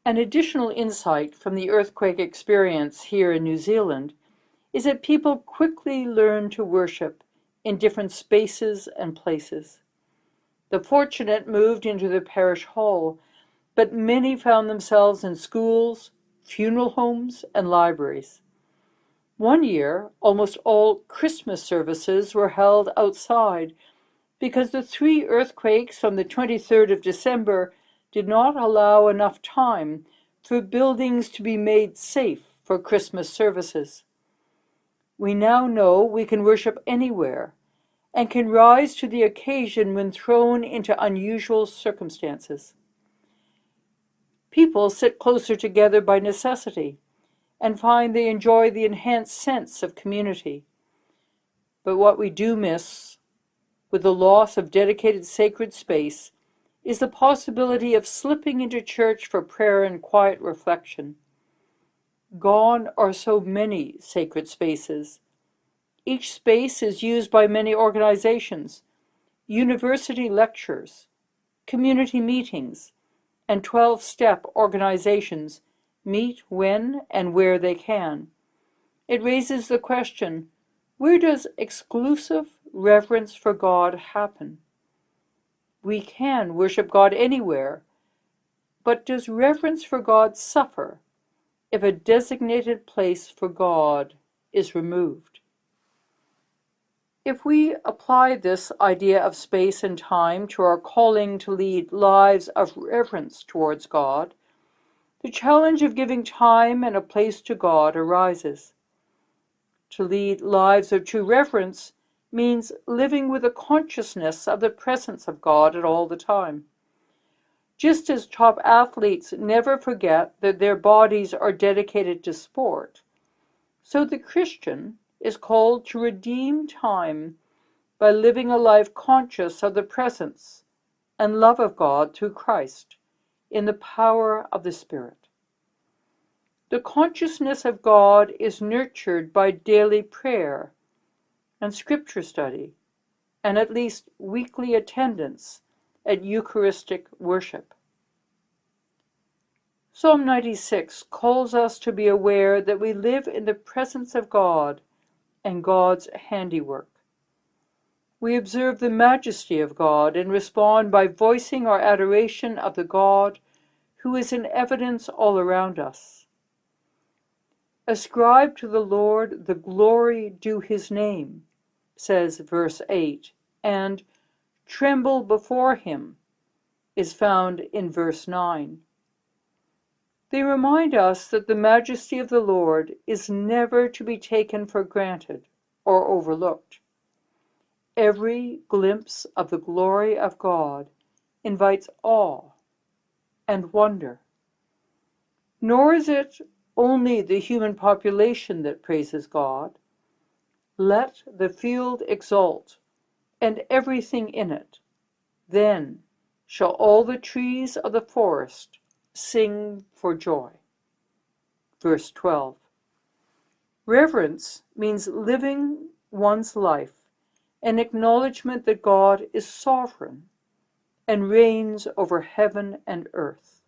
An additional insight from the earthquake experience here in New Zealand is that people quickly learn to worship in different spaces and places. The fortunate moved into the parish hall, but many found themselves in schools, funeral homes, and libraries. One year, almost all Christmas services were held outside because the 3 earthquakes from the 23rd of December did not allow enough time for buildings to be made safe for Christmas services. We now know we can worship anywhere and can rise to the occasion when thrown into unusual circumstances. People sit closer together by necessity and find they enjoy the enhanced sense of community. But what we do miss, with the loss of dedicated sacred space, is the possibility of slipping into church for prayer and quiet reflection. Gone are so many sacred spaces. Each space is used by many organizations, university lectures, community meetings, and 12-step organizations meet when and where they can. It raises the question, where does exclusive reverence for God happen? We can worship God anywhere, but does reverence for God suffer if a designated place for God is removed? If we apply this idea of space and time to our calling to lead lives of reverence towards God, the challenge of giving time and a place to God arises. To lead lives of true reverence means living with a consciousness of the presence of God at all the time. Just as top athletes never forget that their bodies are dedicated to sport, so the Christian is called to redeem time by living a life conscious of the presence and love of God through Christ in the power of the Spirit. The consciousness of God is nurtured by daily prayer and scripture study, and at least weekly attendance at Eucharistic worship. Psalm 96 calls us to be aware that we live in the presence of God and God's handiwork. We observe the majesty of God and respond by voicing our adoration of the God who is in evidence all around us. Ascribe to the Lord the glory due his name, says verse 8, and tremble before him is found in verse 9. They remind us that the majesty of the Lord is never to be taken for granted or overlooked. Every glimpse of the glory of God invites awe and wonder. Nor is it only the human population that praises God. Let the field exult, and everything in it. Then shall all the trees of the forest sing for joy. Verse 12. Reverence means living one's life an acknowledgement that God is sovereign and reigns over heaven and earth.